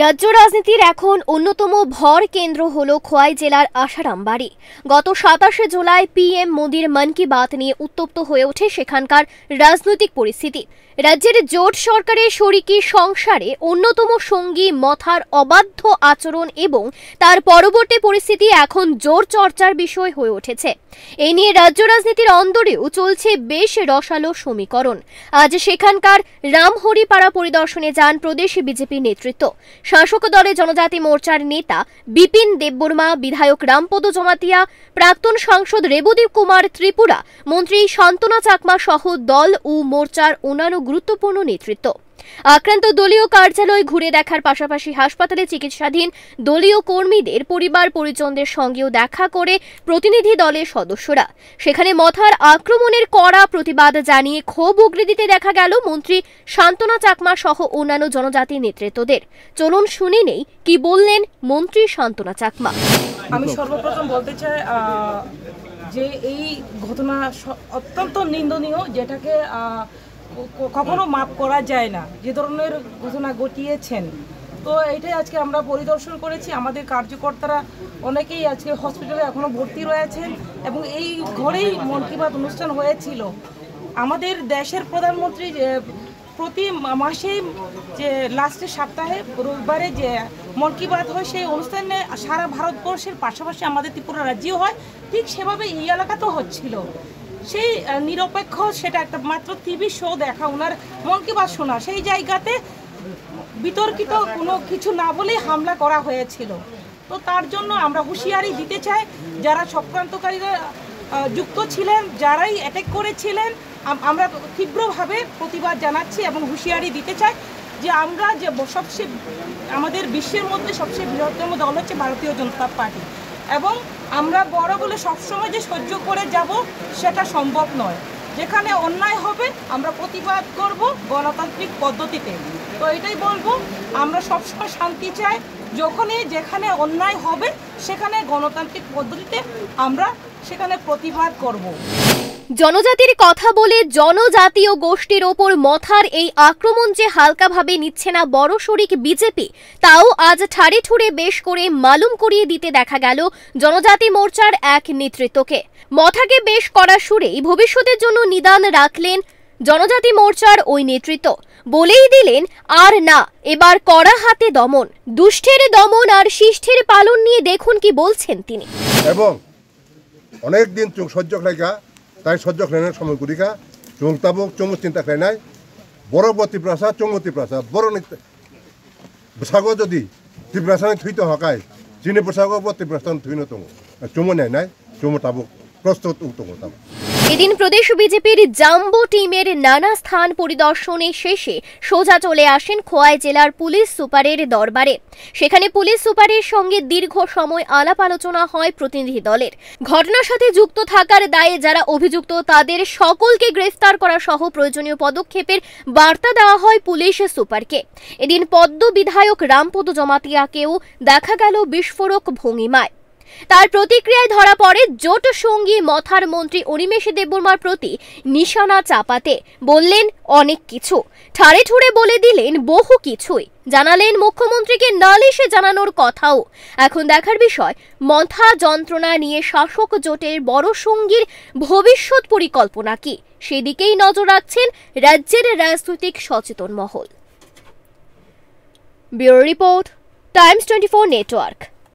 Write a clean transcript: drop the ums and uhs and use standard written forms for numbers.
রাজ্য রাজনীতির এখন অন্যতম ভর কেন্দ্র হল খোয়াই জেলার আশারামবাড়ি। গত 27শে জুলাই পিএম মোদির মন কি বাত নিয়ে উত্তপ্ত হয়ে ওঠে সেখানকার রাজনৈতিক পরিস্থিতি। রাজ্যের জোট সরকারের শরিকি সংসারে অন্যতম সঙ্গী মথার অবাধ্য আচরণ এবং তার পরবর্তী পরিস্থিতি এখন জোর চর্চার বিষয় হয়ে উঠেছে। এই নিয়ে রাজ্য রাজনীতির অন্দরেও চলছে বেশ রসালো সমীকরণ। আজ সেখানকার রামহরিপাড়া পরিদর্শনে যান প্রদেশ বিজেপি নেতৃত্ব। শাসক দলে জনজাতি মোর্চার নেতা বিপিন দেববর্মা, বিধায়ক রামপদ জমাতিয়া, প্রাক্তন সাংসদ রেবদীপ কুমার ত্রিপুরা, মন্ত্রী শান্তনা চাকমা সহ দল ও মোর্চার অন্যান্য গুরুত্বপূর্ণ নেতৃত্ব। আক্রান্ত দলীয় কার্যালয় ঘুরে দেখার পাশাপাশি হাসপাতালে চিকিৎসাধীন দলীয় কর্মীদের পরিবার পরিজনদের সঙ্গেও দেখা করে প্রতিনিধি দলের সদস্যরা। সেখানে মথার আক্রমণের কড়া প্রতিবাদ জানিয়ে ক্ষোভ উগরে দিতে দেখা গেল মন্ত্রী শান্তনা চাকমা সহ অন্যান্য জনজাতি নেতৃত্বদের। চলুন শুনে নেই কি বললেন মন্ত্রী শান্তনা চাকমা। আমি সর্বপ্রথম বলতে চাই যে এই ঘটনা অত্যন্ত নিন্দনীয়, যেটাকে কখনো মাপ করা যায় না, যে ধরনের ঘটনা ঘটিয়েছেন। তো এইটাই আজকে আমরা পরিদর্শন করেছি। আমাদের কার্যকর্তারা অনেকেই আজকে হসপিটালে এখনো ভর্তি রয়েছেন এবং এই ঘরেই মন কি বাত অনুষ্ঠান হয়েছিল। আমাদের দেশের প্রধানমন্ত্রী প্রতি মাসেই যে লাস্টের সপ্তাহে রবিবারে যে মন কি বাত হয়, সেই অনুষ্ঠানে সারা ভারতবর্ষের পাশাপাশি আমাদের ত্রিপুরা রাজ্যেও হয়। ঠিক সেভাবে এই এলাকাতেও হচ্ছিল। সেই নিরপেক্ষ সেটা একটা মাত্র টিভি শো দেখা, ওনার মন কি বাত শোনা, সেই জায়গাতে বিতর্কিত কোনো কিছু না বলেই হামলা করা হয়েছিল। তো তার জন্য আমরা হুঁশিয়ারি দিতে চাই, যারা চক্রান্তকারীরা যুক্ত ছিলেন, যারাই অ্যাটাক করেছিলেন, আমরা তীব্রভাবে প্রতিবাদ জানাচ্ছি এবং হুঁশিয়ারি দিতে চাই যে আমরা যে সবচেয়ে আমাদের বিশ্বের মধ্যে সবচেয়ে বৃহত্তম দল হচ্ছে ভারতীয় জনতা পার্টি, এবং আমরা বড় বলে সবসময় যে সহ্য করে যাব সেটা সম্ভব নয়। যেখানে অন্যায় হবে আমরা প্রতিবাদ করব গণতান্ত্রিক পদ্ধতিতে। তো এটাই বলবো, আমরা সবসময় শান্তি চাই। যখনই যেখানে অন্যায় হবে সেখানে গণতান্ত্রিক পদ্ধতিতে আমরা সেখানে প্রতিবাদ করব। জনজাতির কথা বলে জনজাতীয় গোষ্ঠীর ওপর মথার এই আক্রমণ যে হালকাভাবে নিচ্ছে না বড় শরিক বিজেপি, তাও আজ ঠাড়ে ঠুড়ে বেশ করে মালুম করিয়ে দিতে দেখা গেল জনজাতি মোর্চার এক নেতৃত্বকে। মথাকে বেশ কড়া সুরেই ভবিষ্যতের জন্য নিদান রাখলেন জনজাতি মোর্চার ওই নেতৃত্ব। বলেই দিলেন, আর না, এবার কড়া হাতে দমন। দুষ্টের দমন আর শিষ্টের পালন নিয়ে দেখুন কি বলছেন তিনি। এবং অনেকদিন সহ্য খাইকা তাই সহ্য খাইনার সময় গুড়িকা চুং তাবুক চুমু চিন্তা খাইনাই বড় ত্রিপ্রাসা চুমু ত্রিপ্রাসা বড় বসাগ যদি ত্রিপ্রাসানি থুইতে হকাই চিনি বসাগ ত্রিপ্রাসান থুইনো দङ চুমু নাই চুমু তাবুক প্রস্তুত দङ। এদিন প্রদেশ বিজেপির জাম্বো টিমের নানা স্থান পরিদর্শনে শেষে সোজা চলে আসেন খোয়াই জেলার পুলিশ সুপারের দরবারে। সেখানে পুলিশ সুপারের সঙ্গে দীর্ঘ সময় আলাপ আলোচনা হয় প্রতিনিধি দলের। ঘটনার সাথে যুক্ত থাকার দায়ে যারা অভিযুক্ত তাদের সকলকে গ্রেফতার করা সহ প্রয়োজনীয় পদক্ষেপের বার্তা দেওয়া হয় পুলিশ সুপারকে। এদিন পদ্ম বিধায়ক রামপদ জমাতিয়াকেও দেখা গেল বিস্ফোরক ভঙ্গিমায়। তার প্রতিক্রিয়ায় ধরা পড়ে জোট সঙ্গী মথার মন্ত্রী অনিমেষ দেববর্মার প্রতি নিশানা চাপাতে। বললেন অনেক কিছু, ঠাড়ে ঠুড়ে বলে দিলেন বহু কিছুই, জানালেন মুখ্যমন্ত্রীকে নালিশে জানানোর কথাও। এখন দেখার বিষয়, মথা যন্ত্রণা নিয়ে শাসক জোটের বড় সঙ্গীর ভবিষ্যৎ পরিকল্পনা কি, সেদিকেই নজর রাখছেন রাজ্যের রাজনৈতিক সচেতন মহল। Bureau report, Times 24 network.